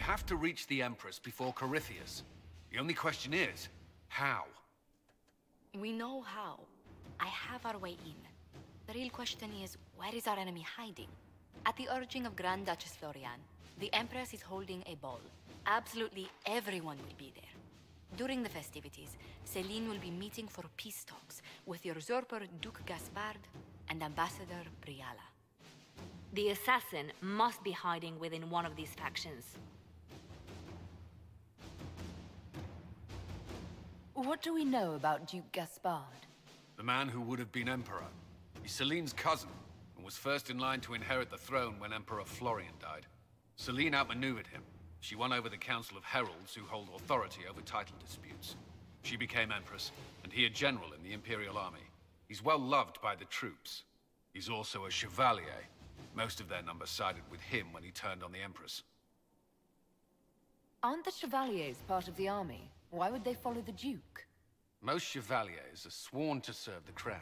have to reach the Empress before Corypheus. The only question is, how? We know how. I have our way in. The real question is, where is our enemy hiding? At the urging of Grand Duchess Florian, the Empress is holding a ball. Absolutely everyone will be there. During the festivities, Celine will be meeting for peace talks with the usurper Duke Gaspard and Ambassador Briala. The assassin must be hiding within one of these factions. What do we know about Duke Gaspard? The man who would have been Emperor. He's Celine's cousin, and was first in line to inherit the throne when Emperor Florian died. Celine outmaneuvered him. She won over the Council of Heralds, who hold authority over title disputes. She became Empress, and he a general in the Imperial Army. He's well loved by the troops. He's also a chevalier. Most of their number sided with him when he turned on the Empress. Aren't the Chevaliers part of the army? Why would they follow the Duke? Most chevaliers are sworn to serve the crown,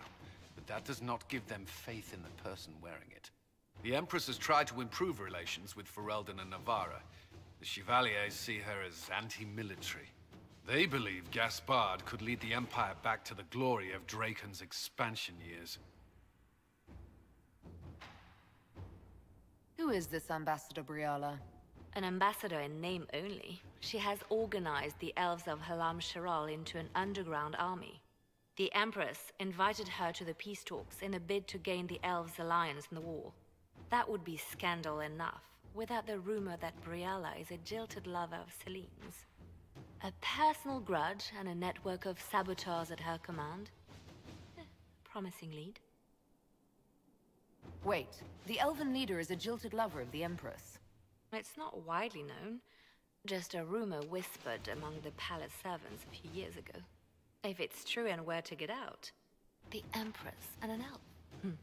but that does not give them faith in the person wearing it. The Empress has tried to improve relations with Ferelden and Navarra. The Chevaliers see her as anti-military. They believe Gaspard could lead the Empire back to the glory of Draken's expansion years. Who is this Ambassador Briala? An ambassador in name only. She has organized the elves of Halam Sharal into an underground army. The Empress invited her to the peace talks in a bid to gain the elves' alliance in the war. That would be scandal enough, without the rumor that Briala is a jilted lover of Celine's. A personal grudge and a network of saboteurs at her command. Promising lead. Wait, the elven leader is a jilted lover of the Empress. It's not widely known. Just a rumor whispered among the palace servants a few years ago. If it's true and were to get out, the Empress and an elf.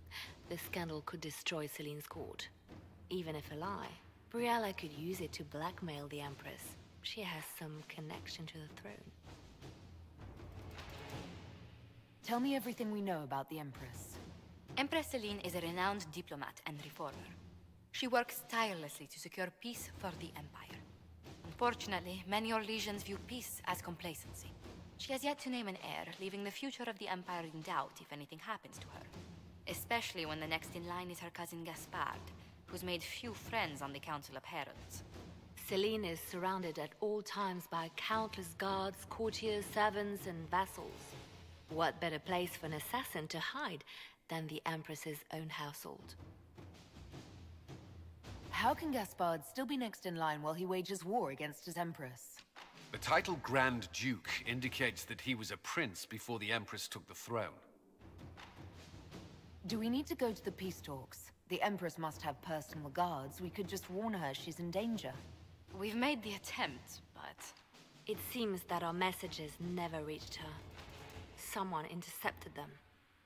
The scandal could destroy Celine's court. Even if a lie, Briala could use it to blackmail the Empress. She has some connection to the throne. Tell me everything we know about the Empress. Empress Celine is a renowned diplomat and reformer. She works tirelessly to secure peace for the Empire. Unfortunately, many Orlesians view peace as complacency. She has yet to name an heir, leaving the future of the Empire in doubt if anything happens to her. Especially when the next in line is her cousin Gaspard, who's made few friends on the Council of Heralds. Celine is surrounded at all times by countless guards, courtiers, servants, and vassals. What better place for an assassin to hide than the Empress's own household? How can Gaspard still be next in line while he wages war against his Empress? The title Grand Duke indicates that he was a prince before the Empress took the throne. Do we need to go to the peace talks? The Empress must have personal guards. We could just warn her she's in danger. We've made the attempt, but... It seems that our messages never reached her. Someone intercepted them.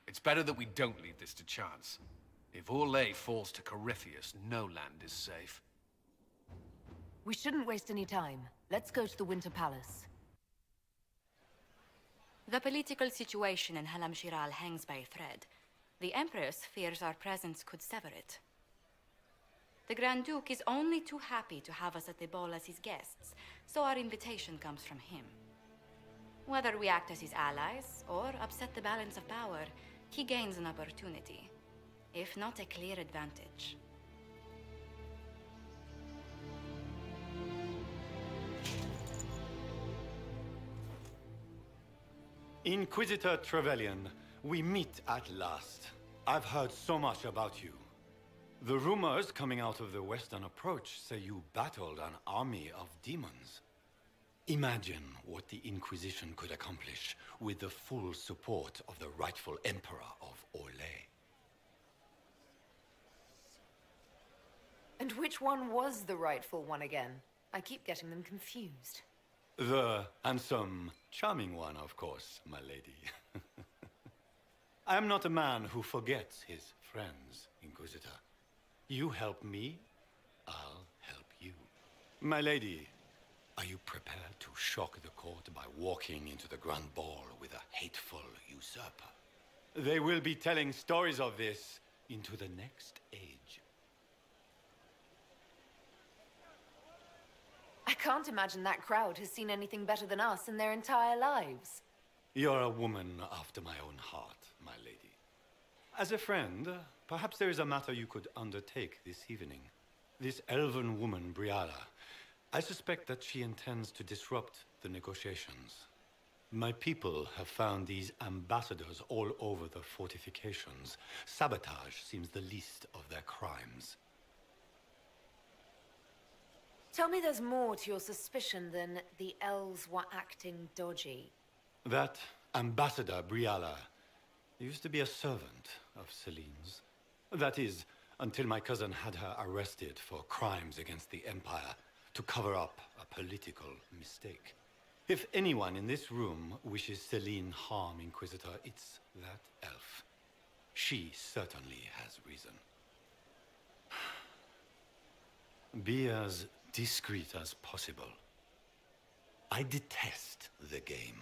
It's better that we don't leave this to chance. If Orlais falls to Corypheus, no land is safe. We shouldn't waste any time. Let's go to the Winter Palace. The political situation in Halam Shiral hangs by a thread. The Empress fears our presence could sever it. The Grand Duke is only too happy to have us at the ball as his guests, so our invitation comes from him. Whether we act as his allies, or upset the balance of power, he gains an opportunity, if not a clear advantage. Inquisitor Trevelyan, we meet at last. I've heard so much about you. The rumors coming out of the Western Approach say you battled an army of demons. Imagine what the Inquisition could accomplish with the full support of the rightful Emperor of Orlais. And which one was the rightful one again? I keep getting them confused. The handsome, charming one, of course, my lady. I am not a man who forgets his friends, Inquisitor. You help me, I'll help you. My lady, are you prepared to shock the court by walking into the Grand Ball with a hateful usurper? They will be telling stories of this into the next age. I can't imagine that crowd has seen anything better than us in their entire lives. You're a woman after my own heart, my lady. As a friend, perhaps there is a matter you could undertake this evening. This elven woman, Briala, I suspect that she intends to disrupt the negotiations. My people have found these ambassadors all over the fortifications. Sabotage seems the least of their crimes. Tell me there's more to your suspicion than the elves were acting dodgy. That ambassador, Briala, used to be a servant of Celine's. That is, until my cousin had her arrested for crimes against the Empire to cover up a political mistake. If anyone in this room wishes Celine harm, Inquisitor, it's that elf. She certainly has reason. Be as discreet as possible. I detest the game,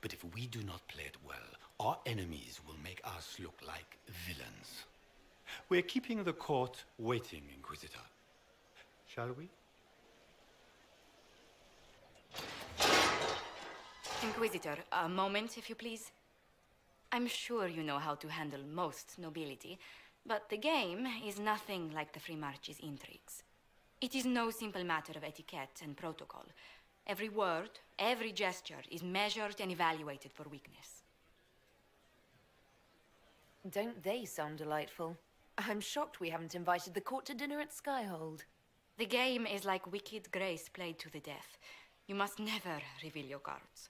but if we do not play it well, our enemies will make us look like villains. We're keeping the court waiting, Inquisitor. Shall we? Inquisitor, a moment, if you please. I'm sure you know how to handle most nobility, but the game is nothing like the Free March's intrigues. It is no simple matter of etiquette and protocol. Every word, every gesture is measured and evaluated for weakness. Don't they sound delightful? I'm shocked we haven't invited the court to dinner at Skyhold. The game is like Wicked Grace played to the death. You must never reveal your cards.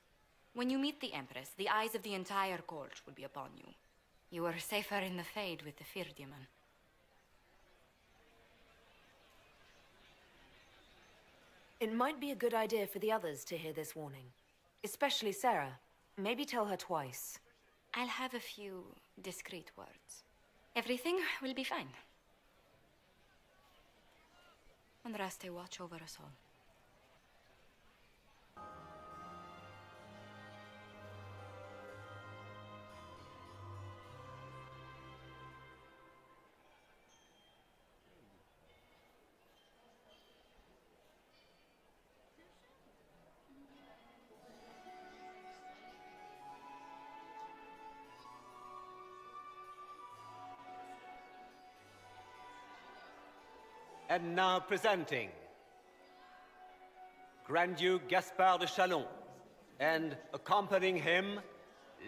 When you meet the Empress, the eyes of the entire court will be upon you. You are safer in the Fade with the Fear Demon. It might be a good idea for the others to hear this warning. Especially Sarah. Maybe tell her twice. I'll have a few discreet words. Everything will be fine. Andraste, watch over us all. And now presenting Grand Duke Gaspard de Chalon, and accompanying him,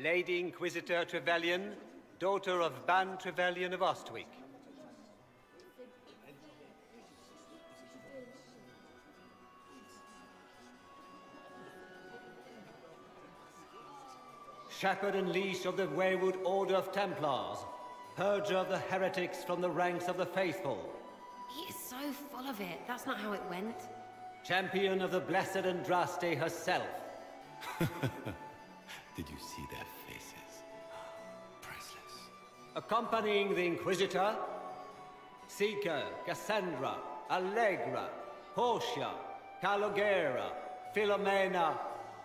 Lady Inquisitor Trevelyan, daughter of Ban Trevelyan of Ostwick. Shepherd and leash of the wayward Order of Templars, purger of the heretics from the ranks of the faithful. He is so full of it. That's not how it went. Champion of the blessed Andraste herself. Did you see their faces? Priceless. Accompanying the Inquisitor, Seeker, Cassandra, Allegra, Portia, Calogera, Philomena.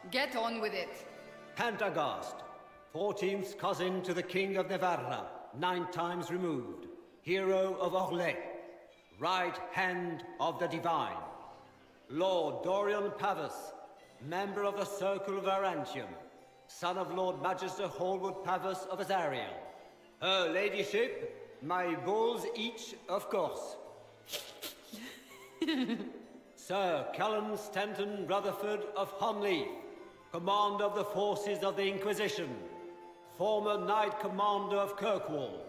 Get on with it. Pantagast, 14th cousin to the King of Navarra, 9 times removed. Hero of Orlais. Right hand of the Divine. Lord Dorian Pavus, member of the Circle of Arantium, son of Lord Magister Hallwood Pavus of Azariel. Her ladyship, my bulls each, of course. Sir Cullen Stanton Rutherford of Honleaf, commander of the forces of the Inquisition, former Knight Commander of Kirkwall.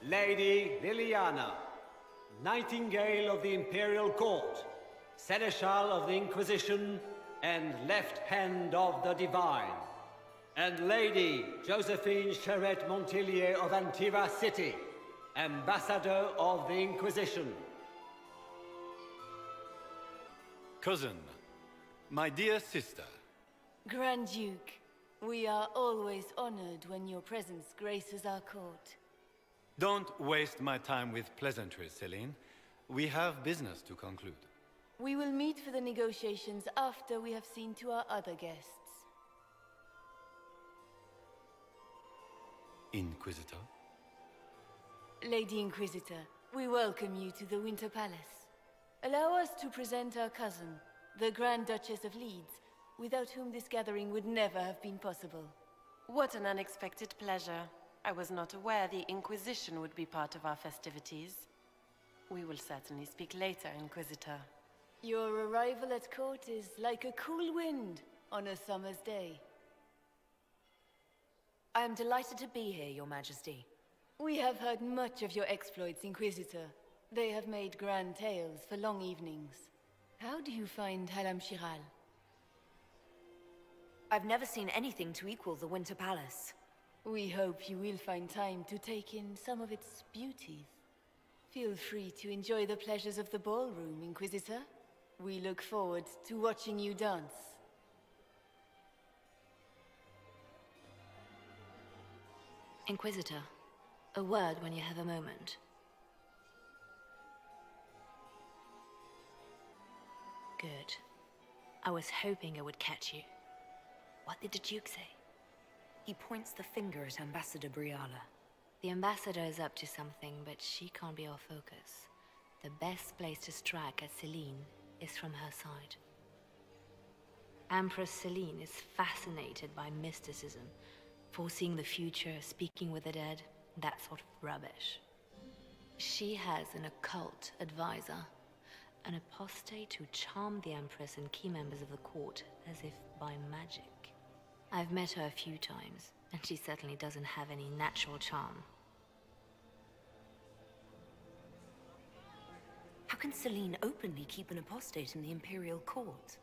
Lady Liliana, Nightingale of the Imperial Court, Seneschal of the Inquisition, and Left Hand of the Divine. And Lady Josephine Charette Montillier of Antiva City, Ambassador of the Inquisition. Cousin, my dear sister. Grand Duke, we are always honored when your presence graces our court. Don't waste my time with pleasantries, Celine. We have business to conclude. We will meet for the negotiations after we have seen to our other guests. Inquisitor? Lady Inquisitor, we welcome you to the Winter Palace. Allow us to present our cousin, the Grand Duchess of Leeds, without whom this gathering would never have been possible. What an unexpected pleasure. I was not aware the Inquisition would be part of our festivities. We will certainly speak later, Inquisitor. Your arrival at court is like a cool wind on a summer's day. I am delighted to be here, Your Majesty. We have heard much of your exploits, Inquisitor. They have made grand tales for long evenings. How do you find Halam Shiral? I've never seen anything to equal the Winter Palace. We hope you will find time to take in some of its beauties. Feel free to enjoy the pleasures of the ballroom, Inquisitor. We look forward to watching you dance. Inquisitor, a word when you have a moment. Good. I was hoping I would catch you. What did the Duke say? He points the finger at Ambassador Briala. The ambassador is up to something, but she can't be our focus. The best place to strike at Celine is from her side. Empress Celine is fascinated by mysticism, foreseeing the future, speaking with the dead, that sort of rubbish. She has an occult advisor, an apostate who charmed the Empress and key members of the court as if by magic. I've met her a few times, and she certainly doesn't have any natural charm. How can Celine openly keep an apostate in the Imperial Court?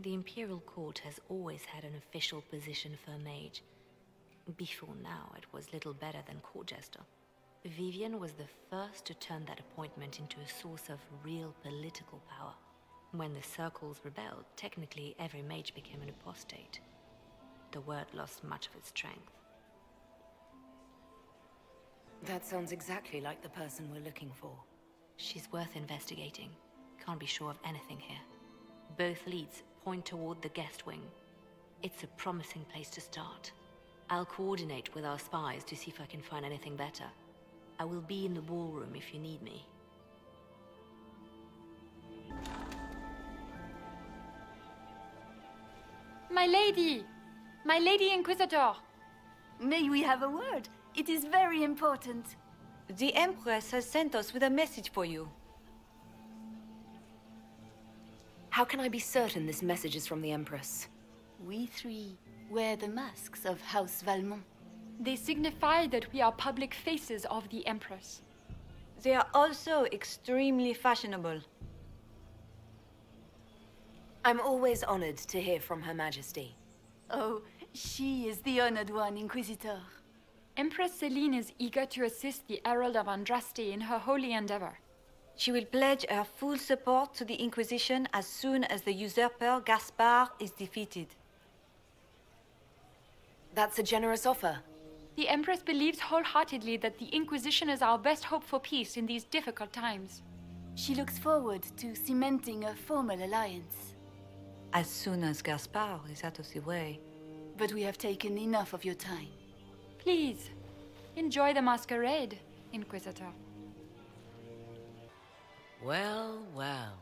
The Imperial Court has always had an official position for a mage. Before now, it was little better than court jester. Vivian was the first to turn that appointment into a source of real political power. When the circles rebelled, technically every mage became an apostate. The word lost much of its strength. That sounds exactly like the person we're looking for. She's worth investigating. Can't be sure of anything here. Both leads point toward the guest wing. It's a promising place to start. I'll coordinate with our spies to see if I can find anything better. I will be in the ballroom if you need me. My lady! My lady Inquisitor! May we have a word? It is very important. The Empress has sent us with a message for you. How can I be certain this message is from the Empress? We three wear the masks of House Valmont. They signify that we are public faces of the Empress. They are also extremely fashionable. I'm always honored to hear from Her Majesty. Oh, she is the honored one, Inquisitor. Empress Celine is eager to assist the Herald of Andraste in her holy endeavor. She will pledge her full support to the Inquisition as soon as the usurper Gaspard is defeated. That's a generous offer. The Empress believes wholeheartedly that the Inquisition is our best hope for peace in these difficult times. She looks forward to cementing a formal alliance. As soon as Gaspard is out of the way. But we have taken enough of your time. Please, enjoy the masquerade, Inquisitor. Well, well.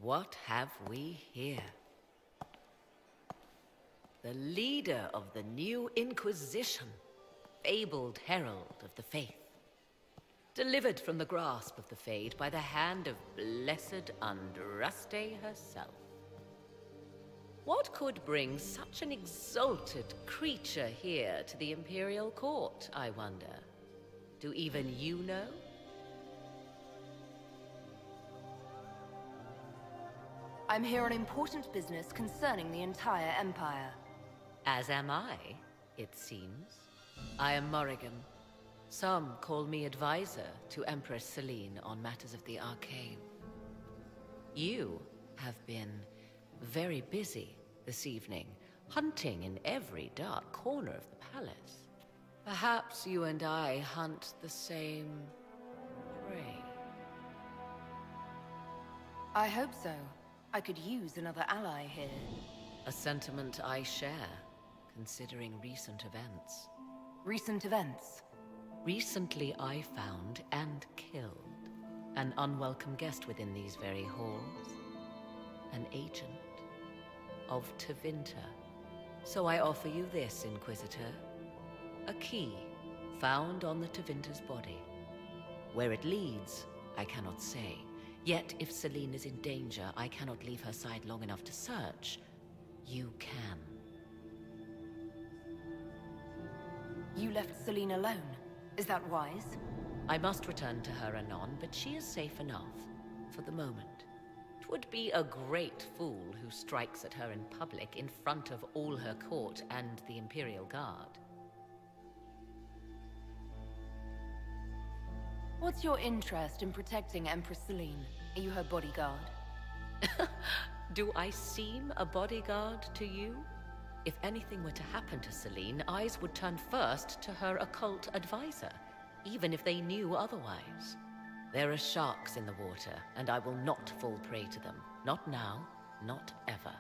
What have we here? The leader of the new Inquisition, fabled herald of the faith. Delivered from the grasp of the Fade by the hand of blessed Andraste herself. What could bring such an exalted creature here to the Imperial Court, I wonder? Do even you know? I'm here on important business concerning the entire Empire. As am I, it seems. I am Morrigan. Some call me advisor to Empress Celine on matters of the arcane. You have been very busy this evening, hunting in every dark corner of the palace. Perhaps you and I hunt the same prey. I hope so. I could use another ally here. A sentiment I share, considering recent events. Recent events? Recently I found and killed an unwelcome guest within these very halls. an agent of Tevinter. So I offer you this, Inquisitor. A key found on the Tevinter's body. Where it leads, I cannot say. Yet if Selene is in danger, I cannot leave her side long enough to search. You can. You left Selene alone. Is that wise? I must return to her anon, but she is safe enough, for the moment. 'Twould be a great fool who strikes at her in public in front of all her court and the Imperial Guard. What's your interest in protecting Empress Selene? Are you her bodyguard? Do I seem a bodyguard to you? If anything were to happen to Selene, eyes would turn first to her occult advisor, even if they knew otherwise. There are sharks in the water, and I will not fall prey to them. Not now, not ever.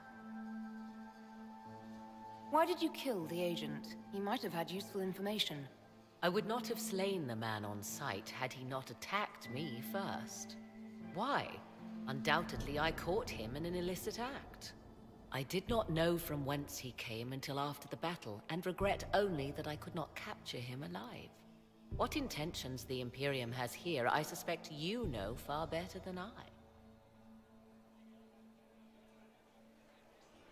Why did you kill the agent? He might have had useful information. I would not have slain the man on sight had he not attacked me first. Why? Undoubtedly, I caught him in an illicit act. I did not know from whence he came until after the battle, and regret only that I could not capture him alive. What intentions the Imperium has here, I suspect you know far better than I.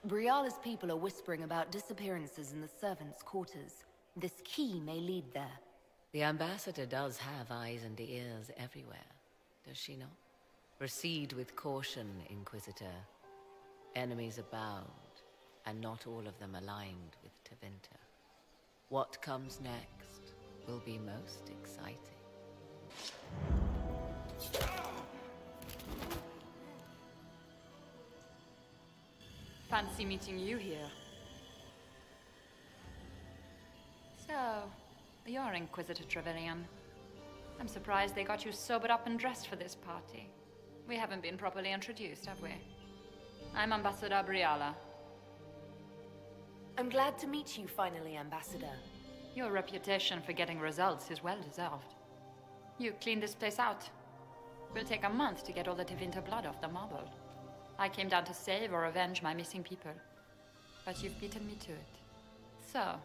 Briala's people are whispering about disappearances in the servants' quarters. This key may lead there. The ambassador does have eyes and ears everywhere, does she not? Proceed with caution, Inquisitor. Enemies abound, and not all of them aligned with Tevinter. What comes next will be most exciting. Fancy meeting you here. So, you're Inquisitor Trevelyan. I'm surprised they got you sobered up and dressed for this party. We haven't been properly introduced, have we? I'm Ambassador Briala. I'm glad to meet you finally, Ambassador. Your reputation for getting results is well deserved. You cleaned this place out. Will take a month to get all the Tevinter blood off the marble. I came down to save or avenge my missing people. But you've beaten me to it. So,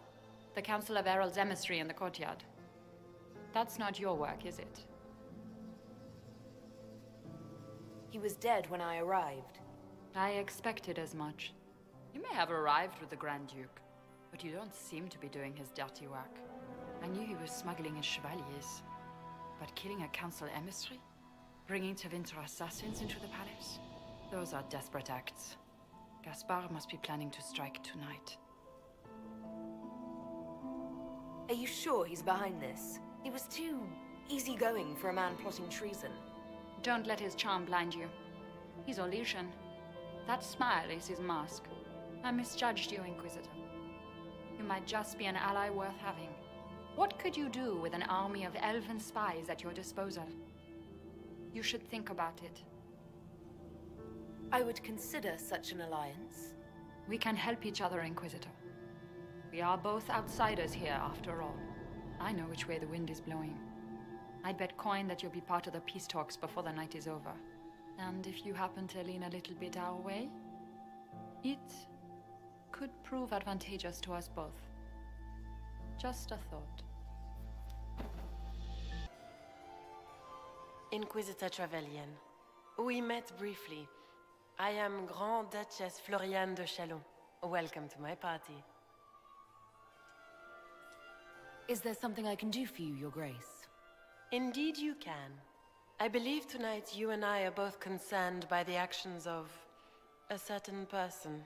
the Council of Herald's emissary in the courtyard. That's not your work, is it? He was dead when I arrived. I expected as much. You may have arrived with the Grand Duke, but you don't seem to be doing his dirty work. I knew he was smuggling his chevaliers. But killing a council emissary? Bringing Tevinter assassins into the palace? Those are desperate acts. Gaspard must be planning to strike tonight. Are you sure he's behind this? He was too easygoing for a man plotting treason. Don't let his charm blind you. He's Orlesian. That smile is his mask. I misjudged you, Inquisitor. You might just be an ally worth having. What could you do with an army of elven spies at your disposal? You should think about it. I would consider such an alliance. We can help each other, Inquisitor. We are both outsiders here, after all. I know which way the wind is blowing. I'd bet coin that you'll be part of the peace talks before the night is over. And if you happen to lean a little bit our way, it could prove advantageous to us both. Just a thought. Inquisitor Trevelyan. We met briefly. I am Grand Duchess Floriane de Chalon. Welcome to my party. Is there something I can do for you, Your Grace? Indeed you can. I believe tonight you and I are both concerned by the actions of a certain person.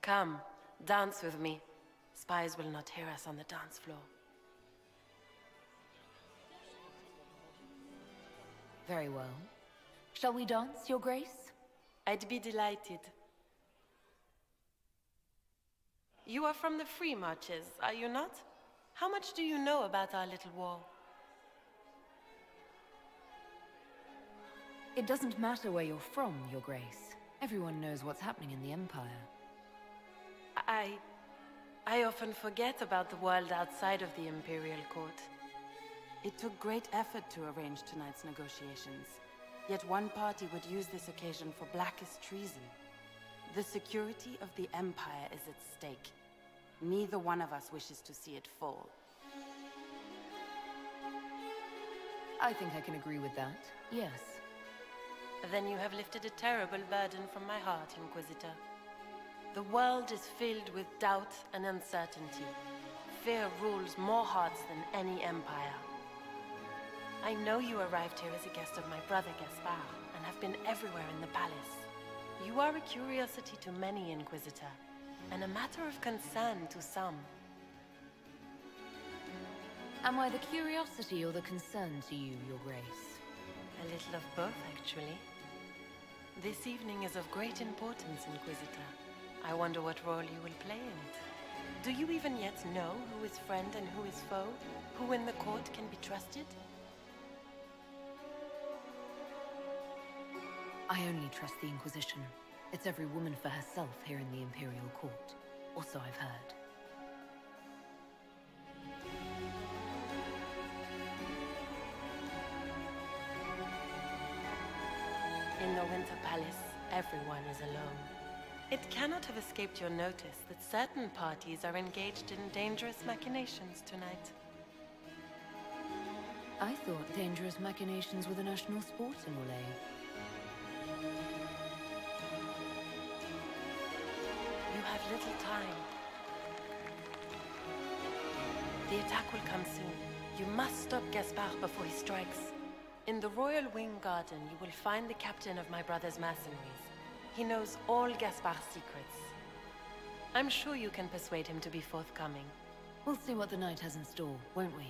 Come, dance with me. Spies will not hear us on the dance floor. Very well. Shall we dance, Your Grace? I'd be delighted. You are from the Free Marches, are you not? How much do you know about our little war? It doesn't matter where you're from, Your Grace. Everyone knows what's happening in the Empire. I often forget about the world outside of the Imperial Court. It took great effort to arrange tonight's negotiations. Yet one party would use this occasion for blackest treason. The security of the Empire is at stake. Neither one of us wishes to see it fall. I think I can agree with that, yes. Then you have lifted a terrible burden from my heart, Inquisitor. The world is filled with doubt and uncertainty. Fear rules more hearts than any empire. I know you arrived here as a guest of my brother Gaspard, and have been everywhere in the palace. You are a curiosity to many, Inquisitor, and a matter of concern to some. Am I the curiosity or the concern to you, Your Grace? A little of both, actually. This evening is of great importance, Inquisitor. I wonder what role you will play in it. Do you even yet know who is friend and who is foe? Who in the court can be trusted? I only trust the Inquisition. It's every woman for herself here in the Imperial Court. Or so I've heard. In the Winter Palace, everyone is alone. It cannot have escaped your notice that certain parties are engaged in dangerous machinations tonight. I thought dangerous machinations were the national sport in Orlais. You have little time. The attack will come soon. You must stop Gaspard before he strikes. In the Royal Wing Garden, you will find the captain of my brother's mercenaries. He knows all Gaspard's secrets. I'm sure you can persuade him to be forthcoming. We'll see what the night has in store, won't we?